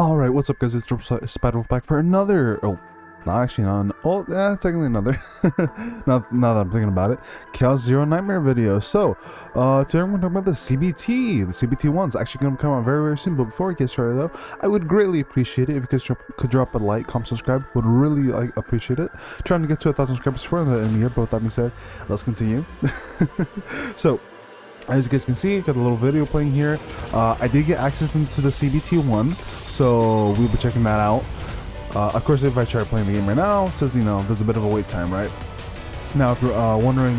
Alright, what's up guys, it's Spider back for another, technically another, now that I'm thinking about it, chaoszeronightmare video. So, today we're going to talk about the CBT. The CBT 1's actually going to come out very, very soon, but before we get started though, I would greatly appreciate it if you guys could drop a like, comment, subscribe, would really appreciate it. Trying to get to 1,000 subscribers before the end of the year, but with that being said, let's continue. So, as you guys can see, got a little video playing here. I did get access into the CBT 1, so we'll be checking that out. Of course, if I try playing the game right now, it says, there's a bit of a wait time, right? Now, if you're wondering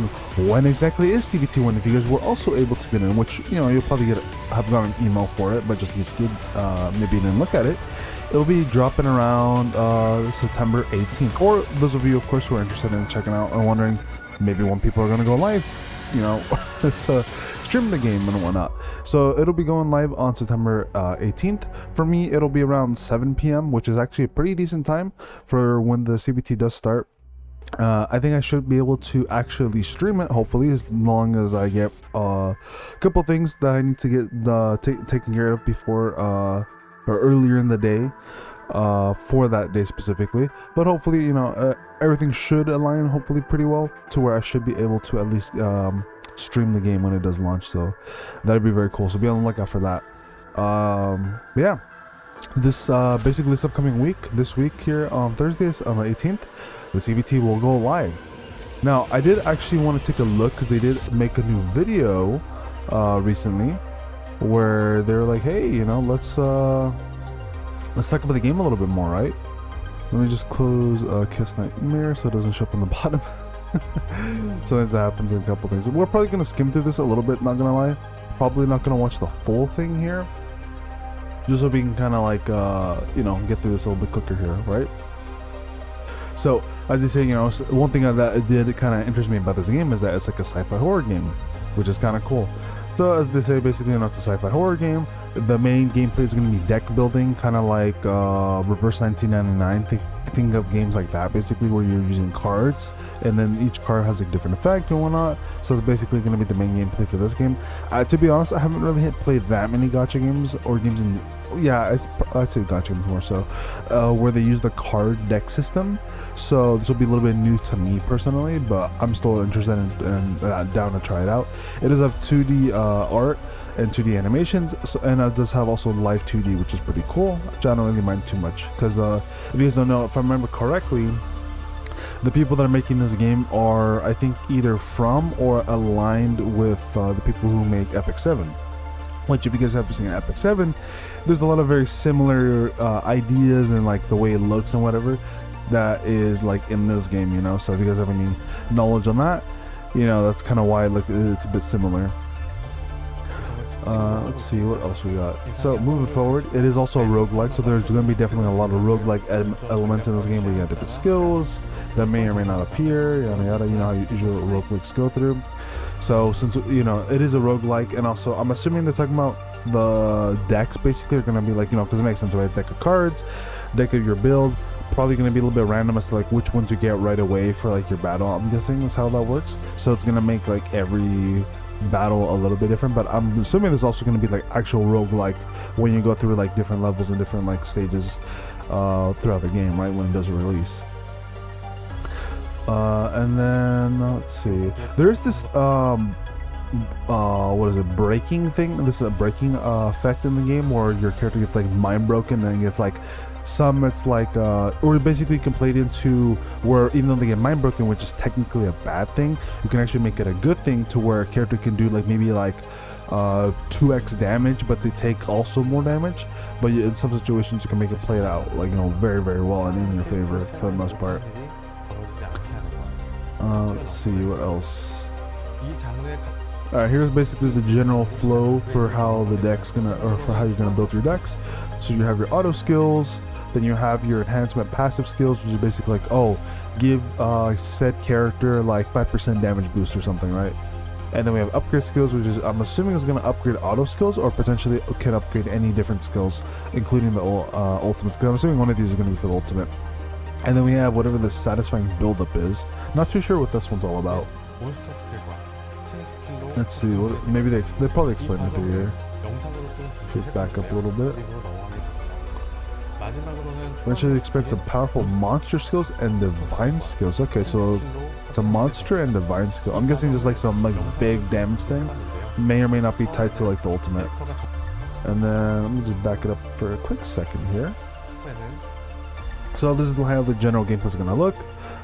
when exactly is CBT 1, if you guys were also able to get in, which, you'll probably have gotten an email for it, but just in case you maybe didn't look at it, it'll be dropping around September 18th. Or those of you, of course, who are interested in checking out and wondering maybe when people are going to go live, to stream the game and whatnot. So it'll be going live on September 18th. For me, it'll be around 7 p.m., which is actually a pretty decent time for when the CBT does start. I think I should be able to actually stream it, hopefully, as long as I get a couple things that I need to get taken care of before or earlier in the day for that day specifically. But hopefully, everything should align hopefully pretty well to where I should be able to at least stream the game when it does launch. So that'd be very cool, so be on the lookout for that. Yeah, this basically this upcoming week, this week here on Thursdays on the 18th, the CBT will go live. Now I did actually want to take a look because they did make a new video recently where they're like, hey, let's talk about the game a little bit more, right? Let me just close chaoszeronightmare so it doesn't show up on the bottom. Sometimes that happens in a couple things. We're probably gonna skim through this a little bit, not gonna lie. Probably not gonna watch the full thing here, just so we can kind of get through this a little bit quicker here, right? So as they say, one thing that did kind of interest me about this game is that it's like a sci-fi horror game, which is kind of cool. So as they say, basically, it's a sci-fi horror game. The main gameplay is going to be deck building, kind of like Reverse 1999. Think of games like that, basically, where you're using cards, and then each card has a different effect and whatnot. So it's basically going to be the main gameplay for this game. To be honest, I haven't really played that many gacha games or games in. Yeah, I'd say gacha games more so, where they use the card deck system. So this will be a little bit new to me personally, but I'm still interested and down to try it out. It does have 2D art and 2D animations, and it does have also live 2D, which is pretty cool, which I don't really mind too much, because if you guys don't know, if I remember correctly, the people that are making this game are, I think, either from or aligned with the people who make Epic 7. Which, if you guys have seen Epic 7, there's a lot of very similar ideas and like the way it looks and whatever that is like in this game, so if you guys have any knowledge on that, that's kind of why it's a bit similar. Let's see what else we got. So moving forward, it is also a roguelike, so there's going to be definitely a lot of roguelike elements in this game where you have different skills that may or may not appear, yada yada, how usually roguelikes go through. So since it is a roguelike, and also I'm assuming they're talking about the decks basically are going to be like, because it makes sense, right? Deck of cards, deck of your build, probably going to be a little bit random as to like which ones you get right away for like your battle, I'm guessing is how that works. So it's going to make like every battle a little bit different, but I'm assuming there's also going to be like actual roguelike when you go through like different levels and different like stages throughout the game, right, when it does release. And then let's see, there's this what is it, breaking thing, this is a breaking effect in the game where your character gets like mind broken, and it's like it's like or basically you can play it into where even though they get mind broken, which is technically a bad thing, you can actually make it a good thing to where a character can do like maybe like 2x damage, but they take also more damage, but in some situations you can make it play it out like very, very well and in your favor for the most part. Let's see what else. Alright, here's basically the general flow for how the deck's for how you're gonna build your decks. So you have your auto skills, then you have your enhancement passive skills, which is basically like, give said character like 5% damage boost or something, right? And then we have upgrade skills, which is, I'm assuming, is going to upgrade auto skills, or potentially can upgrade any different skills, including the ultimate skill. I'm assuming one of these is going to be for the ultimate. And then we have whatever the satisfying build-up is. Not too sure what this one's all about. Let's see, maybe they probably explain it through here. Should back up a little bit. When should you expect some powerful monster skills and divine skills? Okay, so it's a monster and divine skill. I'm guessing just like some like big damage thing. May or may not be tied to like the ultimate. And then let me just back it up for a quick second here. So this is how the general gameplay is gonna look.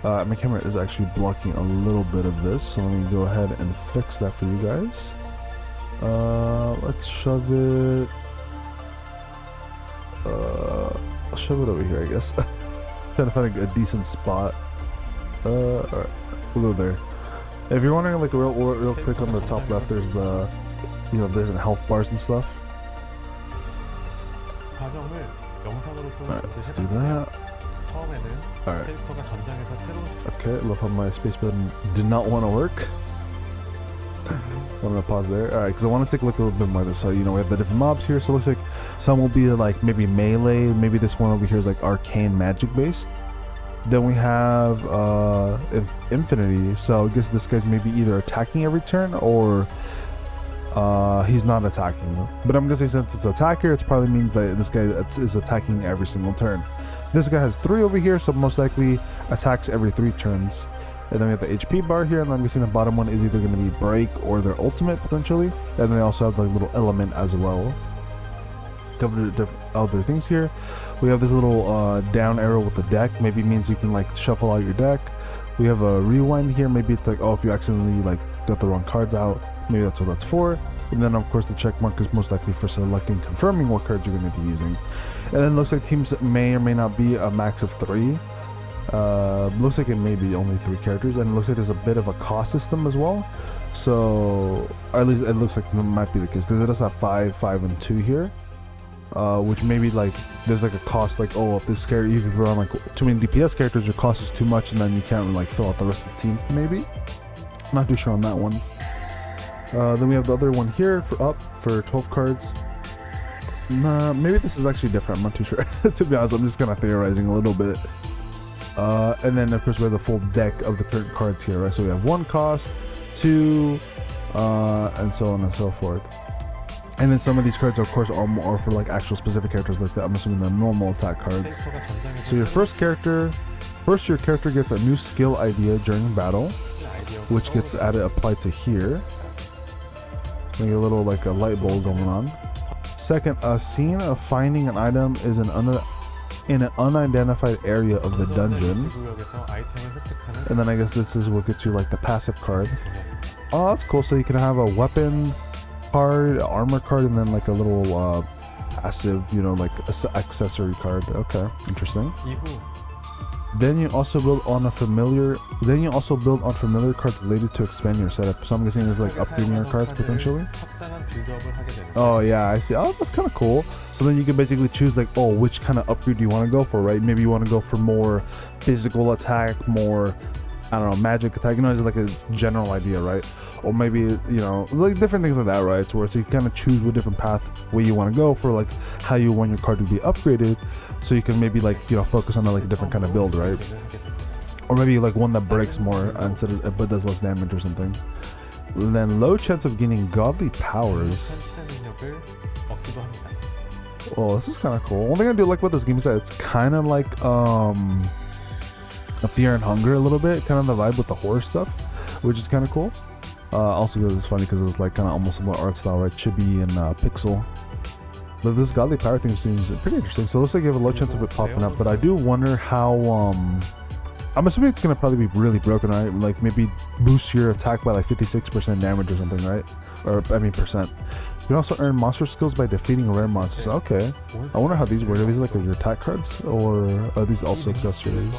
My camera is actually blocking a little bit of this, so let me go ahead and fix that for you guys. Let's shove it. I'll shove it over here, I guess. Trying to find a decent spot. Alright, we'll go there. If you're wondering, like real quick, on the top left, there's the, you know, there's the health bars and stuff. Alright, let's do that. Alright. Okay, I love how my space button did not want to work. I'm gonna pause there. Alright, because I want to take a look a little bit more of this. So, you know, we have the different mobs here. So it looks like some will be like maybe melee. Maybe this one over here is like arcane magic based. Then we have infinity. So I guess this guy's maybe either attacking every turn or he's not attacking. But I'm guessing since it's attacker, it probably means that this guy is attacking every single turn. This guy has 3 over here, so most likely attacks every 3 turns. And then we have the HP bar here, and I'm guessing the bottom one is either going to be break or their ultimate potentially. And then they also have the little element as well. Covered different other things here. We have this little down arrow with the deck. Maybe means you can like shuffle out your deck. We have a rewind here. Maybe it's like, oh, if you accidentally like got the wrong cards out, maybe that's what that's for. And then of course the check mark is most likely for selecting, confirming what cards you're going to be using. And then it looks like teams may or may not be a max of 3. Looks like it may be only 3 characters, and it looks like there's a bit of a cost system as well. So, or at least it looks like it might be the case, because it does have 5, 5, and 2 here. Which maybe like there's like a cost, like, oh, if this character, you can run like too many DPS characters, your cost is too much, and then you can't like fill out the rest of the team. Maybe, not too sure on that one. Then we have the other one here for 12 cards. Nah, maybe this is actually different. I'm not too sure. To be honest, I'm just kind of theorizing a little bit. And then of course we have the full deck of the current cards here, right? So we have 1 cost, 2, and so on and so forth. And then some of these cards, of course, are more for like actual specific characters, like I'm assuming the normal attack cards. So your your character gets a new skill idea during battle, which gets applied to here. Like a little like a light bulb going on. Second, a scene of finding an item is in an unidentified area of the dungeon. And then I guess this is what gets you like the passive card. Oh, that's cool. So you can have a weapon card, an armor card, and then like a little passive, you know, like accessory card. Okay, interesting. Then you also build on familiar cards later to expand your setup. So I'm guessing it's like upgrading your cards potentially. Oh yeah, I see. Oh, that's kind of cool. So then you can basically choose like, oh, which kind of upgrade do you want to go for, right? Maybe you want to go for more physical attack, more, I don't know, magic attack. You know, it's like a general idea, right? Or maybe, you know, like different things like that, right? So you kind of choose what different pathway you want to go for, like how you want your card to be upgraded, so you can maybe like, you know, focus on like a different kind of build, right? Or maybe like one that breaks more instead of, but does less damage or something. And then low chance of gaining godly powers. Oh, this is kind of cool. One thing I do like about this game is that it's kind of like a Fear and Hunger a little bit, kind of the vibe with the horror stuff, which is kind of cool. Also, it's funny because it's like kind of almost similar art style, right? Chibi and pixel. But this godly power thing seems pretty interesting. So it looks like you have a low chance of it popping up, but I do wonder how. I'm assuming it's gonna probably be really broken, right? Like maybe boost your attack by like 56% damage or something, right? Or I mean percent. You can also earn monster skills by defeating rare monsters. Okay. I wonder how these work. Are these like your attack cards, or are these also accessories?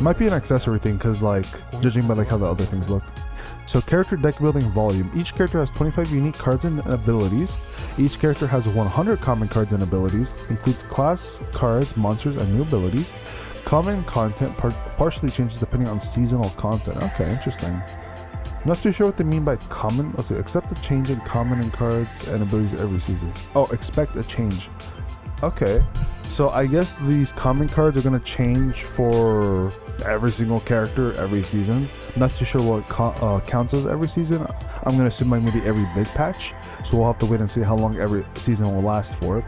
Might be an accessory thing, because like judging by like how the other things look. So character deck building volume. Each character has 25 unique cards and abilities. Each character has 100 common cards and abilities. Includes class cards, monsters, and new abilities. Common content partially changes depending on seasonal content. Okay, interesting. Not too sure what they mean by common. Let's see. Accept a change in common and cards and abilities every season. Oh, expect a change. Okay. So I guess these common cards are going to change for every single character every season. Not too sure what counts as every season. I'm going to assume like maybe every big patch. So we'll have to wait and see how long every season will last for.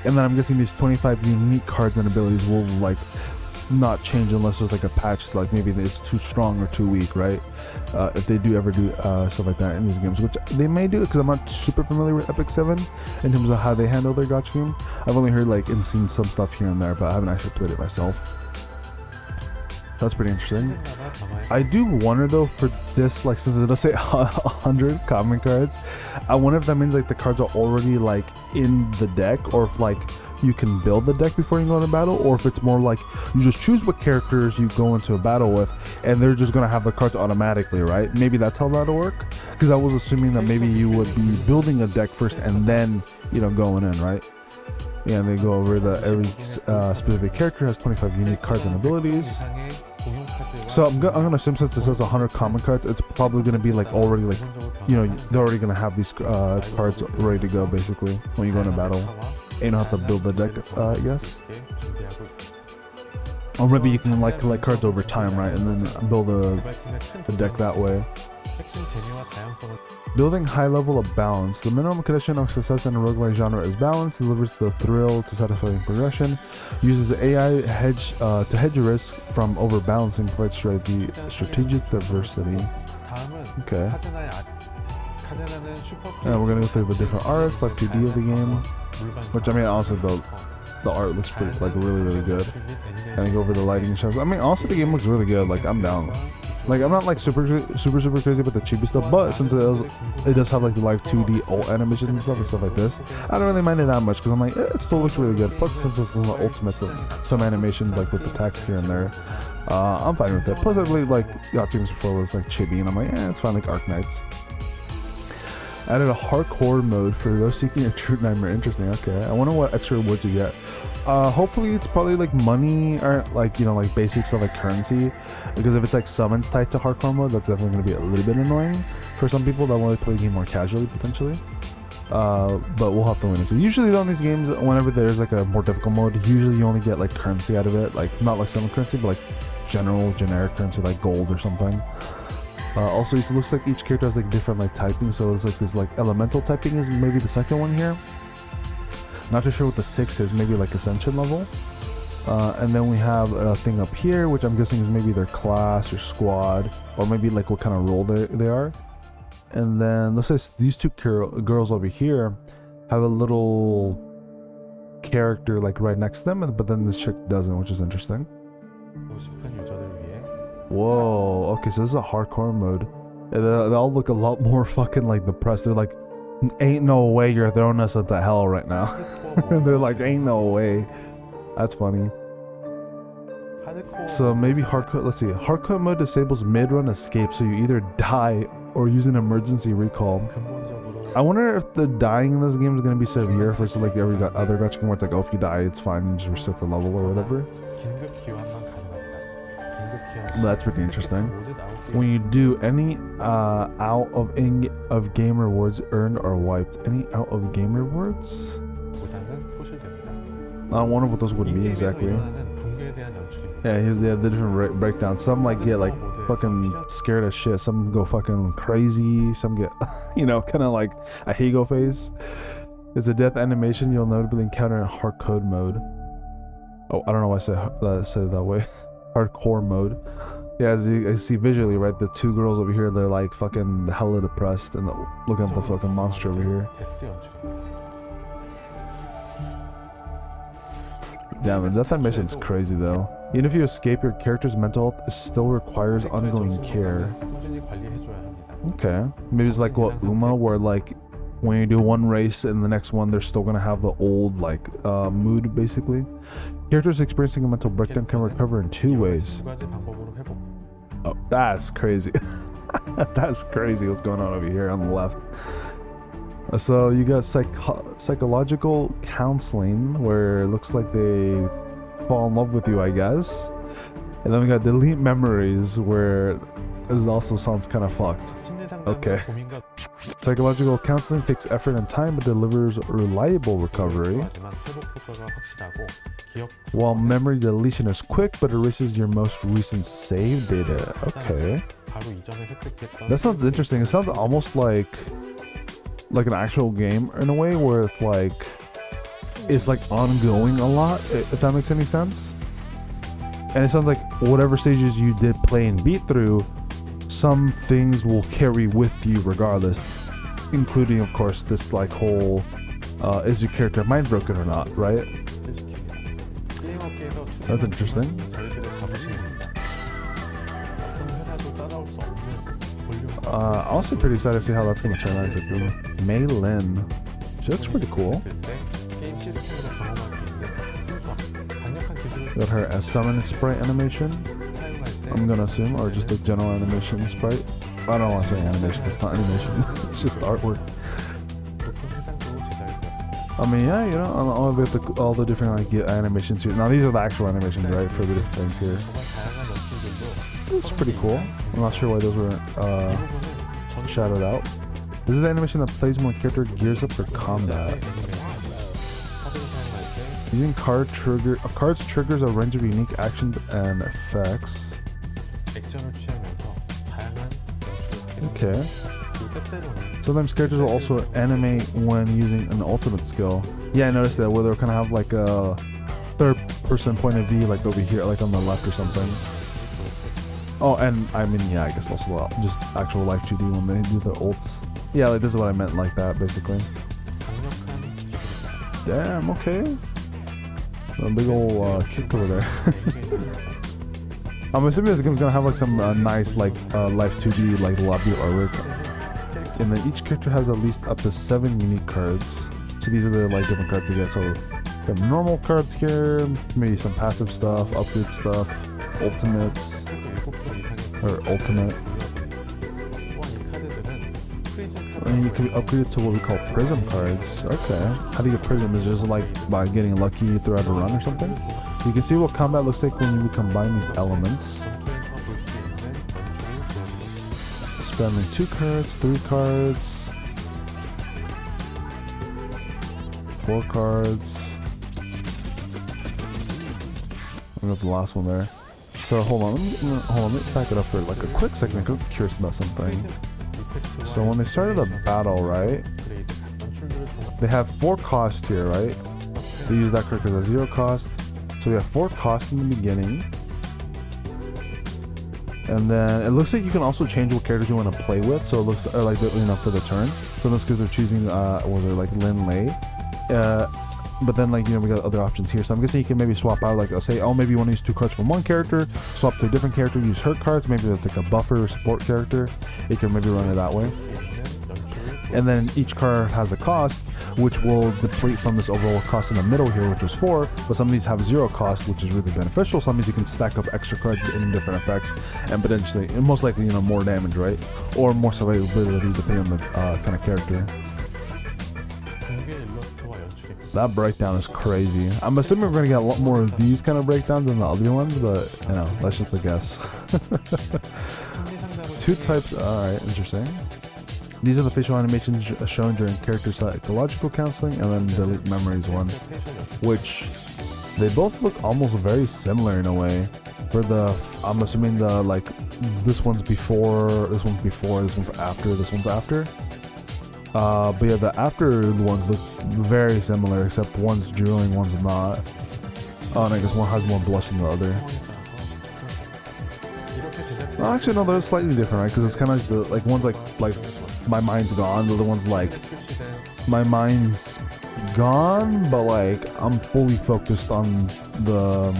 And then I'm guessing these 25 unique cards and abilities will like not change unless there's like a patch, like maybe it's too strong or too weak, right? If they do ever do stuff like that in these games, which they may do, because I'm not super familiar with Epic 7 in terms of how they handle their gacha game. I've only heard like and seen some stuff here and there, but I haven't actually played it myself. That's pretty interesting. I do wonder though, for this, like, since it does say 100 common cards, I wonder if that means like the cards are already like in the deck, or if like you can build the deck before you go into battle, or if it's more like you just choose what characters you go into a battle with and they're just gonna have the cards automatically, right? Maybe that's how that'll work, because I was assuming that maybe you would be building a deck first and then, you know, going in, right? Yeah, and they go over that every specific character has 25 unique cards and abilities. So I'm gonna assume, since it says 100 common cards, it's probably gonna be like already, like, you know, they're already gonna have these cards ready to go basically when you go into battle. And you don't have to build the deck, I guess. Or maybe you can like collect cards over time, right, and then build a deck that way. Building high level of balance. The minimum condition of success in a roguelike genre is balance. Delivers the thrill to satisfying progression. Uses the AI hedge to hedge risk from overbalancing. Provides strategic diversity. Okay. And we're gonna go through the different arts, like 2D of the game. Which, I mean, honestly, the art looks pretty, like, really good. And go over the lighting and shows. I mean, also the game looks really good. Like, I'm down. Like, I'm not like super crazy about the chibi stuff, but since it does have like the live 2D ult animations and stuff like this, I don't really mind it that much, because I'm like, it still looks really good. Plus, since it's in the ultimates, some animations like with the text here and there, I'm fine with it. Plus, I played like yacht games before where it's like chibi, and I'm like, it's fine, like Arknights. Added a hardcore mode for those seeking a true nightmare. Interesting. Okay, I wonder what extra rewards you get. Hopefully it's probably like money, or like, you know, like basic stuff like currency, because if it's like summons tied to hardcore mode, that's definitely going to be a little bit annoying for some people that want to play the game more casually potentially. But we'll have to win and see. Usually on these games, whenever there's like a more difficult mode, usually you only get like currency out of it, like not like summon currency, but like generic currency like gold or something. Also, it looks like each character has like different like typing, so it's like this like elemental typing is maybe the second one here. Not too sure what the 6 is, maybe like ascension level. And then we have a thing up here, which I'm guessing is maybe their class or squad, or maybe like what kind of role they are. And then let's say these two girls over here have a little character like right next to them, but then this chick doesn't, which is interesting. Whoa, okay, so this is a hardcore mode. They all look a lot more fucking like depressed. They're like, ain't no way you're throwing us into hell right now. They're like, ain't no way. That's funny. So maybe hardcore, let's see. Hardcore mode disables mid-run escape, so you either die or use an emergency recall. I wonder if the dying in this game is going to be severe versus like every other gacha game where it's like, oh, if you die, it's fine, you just restart the level or whatever. That's pretty interesting. When you do any out of game rewards earned or wiped. Any out of game rewards? I wonder what those would be exactly. Yeah, here's the different breakdown. Some like get like fucking scared as shit. Some go fucking crazy. Some get, you know, kind of like a Higo phase. It's a death animation you'll notably encounter in hardcore mode. Oh, I don't know why I said it that way. Hardcore mode. Yeah, as you see visually, right, the two girls over here, they're like fucking hella depressed, and looking at the fucking monster over here. Damn, the death animation's crazy though. Even if you escape, your character's mental health still requires ongoing care. Okay, maybe it's like what Uma, where like when you do one race and the next one, they're still gonna have the old like mood basically. Characters experiencing a mental breakdown can recover in 2 ways. Oh, that's crazy. That's crazy what's going on over here on the left. So you got psychological counseling, where it looks like they fall in love with you, I guess. And then we got delete memories, where it also sounds kind of fucked. Okay. Psychological counseling takes effort and time, but delivers reliable recovery. While memory deletion is quick, but erases your most recent save data. Okay. That sounds interesting. It sounds almost like an actual game in a way, where it's like is like ongoing a lot, if that makes any sense. And it sounds like whatever stages you did play and beat through, some things will carry with you regardless, including of course this like whole is your character mind broken or not, right? That's interesting. Also pretty excited to see how that's gonna turn out. Mei Lin, she looks pretty cool. Got her as summon sprite animation, I'm gonna assume, or just the general animation sprite. I don't want to say animation, it's not animation, it's just artwork. I mean, yeah, you know, all the different like animations here. Now these are the actual animations, right, for the different things here. It's pretty cool. I'm not sure why those were shadowed out. This is the animation that plays when a character gears up for combat. Using cards triggers a range of unique actions and effects. Okay. Sometimes characters will also animate when using an ultimate skill. Yeah, I noticed that, where they'll kind of have like a third-person point of view, like over here, like on the left or something. Oh, and I mean, yeah, I guess also just actual live 2D when they do the ults. Yeah, like this is what I meant, like that, basically. Damn, okay. A big ol' kick over there. I'm assuming this game's gonna have like some nice like live 2D like lobby artwork. And then each character has at least up to 7 unique cards. So these are the like different cards you get. So we have normal cards here, maybe some passive stuff, upgrade stuff, ultimates, or ultimate. And you can upgrade it to what we call prism cards. Okay. How do you get prism? Is just like by getting lucky throughout a run or something? You can see what combat looks like when you combine these elements. Spending 2 cards, 3 cards, 4 cards. I got the last one there. So hold on, let me back it up for like a quick second. I'm curious about something. So when they started the battle, right? They have 4 costs here, right? They use that card because it's 0 cost. So we have 4 costs in the beginning. And then it looks like you can also change what characters you want to play with. So it looks like, you know, for the turn. So in this case, they're choosing, was it like Lin Lei? But then, like, you know, we got other options here. So I'm guessing you can maybe swap out, like, I'll say, oh, maybe you want to use 2 cards from one character, swap to a different character, use her cards. Maybe that's like a buffer or support character. You can maybe run it that way. And then each card has a cost, which will deplete from this overall cost in the middle here, which was 4. But some of these have 0 cost, which is really beneficial. Some of these you can stack up extra cards in different effects, and potentially, and most likely, you know, more damage, right? Or more survivability, depending on the kind of character. That breakdown is crazy. I'm assuming we're gonna get a lot more of these kind of breakdowns than the other ones, but you know, that's just a guess. 2 types. All right, interesting. These are the facial animations shown during character psychological counseling, and then delete memories one, which they both look almost very similar in a way. For the, I'm assuming the like, this one's before, this one's before, this one's after, this one's after. But yeah, the after ones look very similar, except one's drooling, one's not. Oh, and I guess one has more blush than the other. Well, actually, no, they're slightly different, right? Because it's kind of like one's like my mind's gone. The other one's like my mind's gone, but like I'm fully focused on the.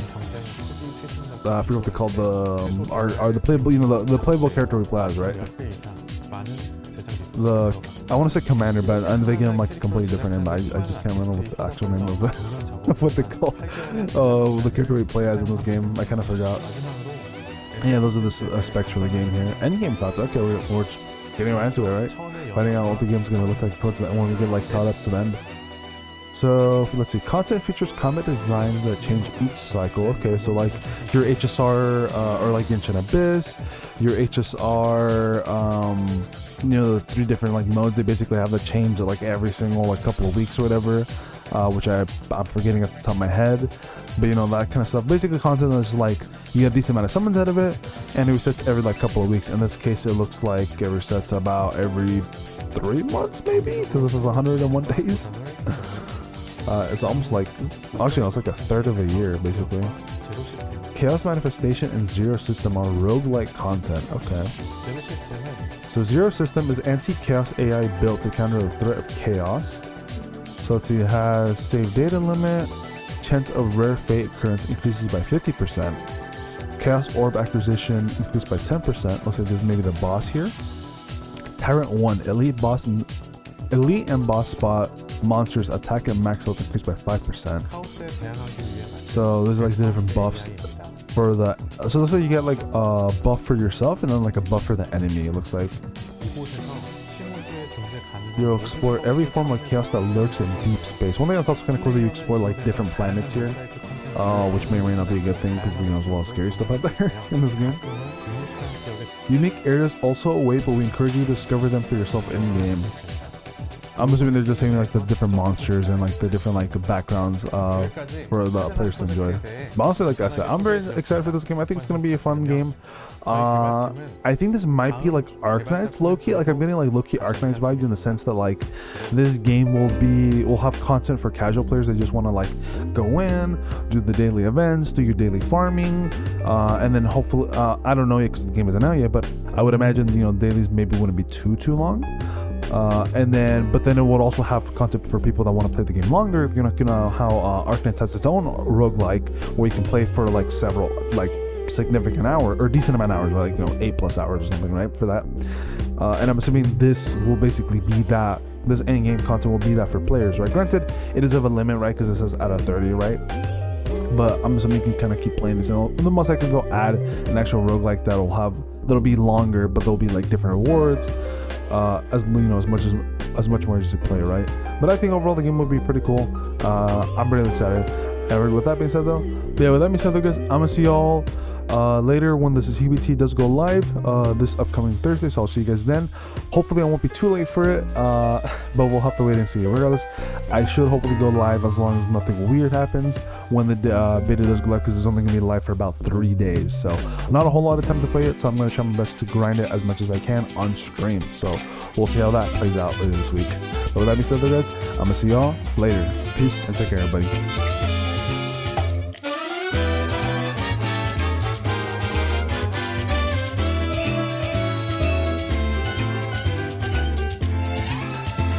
I forget what they call the playable, you know, the playable character we play as, right? I want to say commander, but I'm thinking I'm like a completely different name. I just can't remember what the actual name of what they call the character we play as in this game. I kind of forgot. Yeah, those are the specs for the game here. Endgame thoughts. Okay, we're just getting right into it, right? Finding out what the game's gonna look like towards the end when we get like caught up to the end. So let's see. Content features combat designs that change each cycle. Okay, so like your HSR or like Genshin Abyss, your HSR, you know, the 3 different like modes. They basically have the change at like every single like couple of weeks or whatever, which I'm forgetting at the top of my head. But you know, that kind of stuff. Basically, content is like you get a decent amount of summons out of it, and it resets every like couple of weeks. In this case, it looks like it resets about every 3 months maybe, because this is 101 days. It's almost like, actually no, it's like a third of a year basically. Chaos Manifestation and Zero System are roguelike content. Okay. So Zero System is anti-chaos AI built to counter the threat of chaos. So let's see, it has save data limit, chance of rare fate occurrence increases by 50%, chaos orb acquisition increased by 10%. Looks like this may be the boss here. Tyrant 1, elite and boss spot monsters attack and max health increased by 5%. So there's like the different buffs for the, so looks like you get like a buff for yourself and then like a buff for the enemy, it looks like. You'll explore every form of chaos that lurks in deep space. One thing that's also kind of cool is that you explore like different planets here, which may or may not be a good thing because, you know, there's a lot of scary stuff out there in this game. Unique areas also await, but we encourage you to discover them for yourself in game. I'm assuming they're just saying like the different monsters and like the different like backgrounds for the players to enjoy. But honestly, like I said, I'm very excited for this game. I think it's gonna be a fun game. I think this might be like Arknights low-key. Like I'm getting like low-key Arknights vibes in the sense that like this game will have content for casual players that just want to like go in, do the daily events, do your daily farming, and then hopefully I don't know yet because the game isn't out yet, but I would imagine, you know, dailies maybe wouldn't be too long. But then it would also have content for people that want to play the game longer. You know how Arknights has its own roguelike where you can play for like several, like significant hour or decent amount of hours, like, you know, 8+ hours or something, right? For that. And I'm assuming this will basically be that. This end game content will be that for players, right? Granted, it is of a limit, right? Because it says out of 30, right? But I'm assuming you can kind of keep playing this, and the most likely they'll add an actual roguelike that'll be longer, but there'll be like different rewards, as you know, as much more as you play, right? But I think overall the game will be pretty cool. I'm really excited. And with that being said, though, guys, I'm gonna see y'all later when this CBT does go live this upcoming Thursday. So I'll see you guys then. Hopefully I won't be too late for it, but we'll have to wait and see. Regardless, I should hopefully go live as long as nothing weird happens when the beta does go live, because it's only gonna be live for about 3 days, so not a whole lot of time to play it. So I'm gonna try my best to grind it as much as I can on stream. So we'll see how that plays out later this week. But with that being said, guys, I'm gonna see y'all later. Peace and take care, everybody.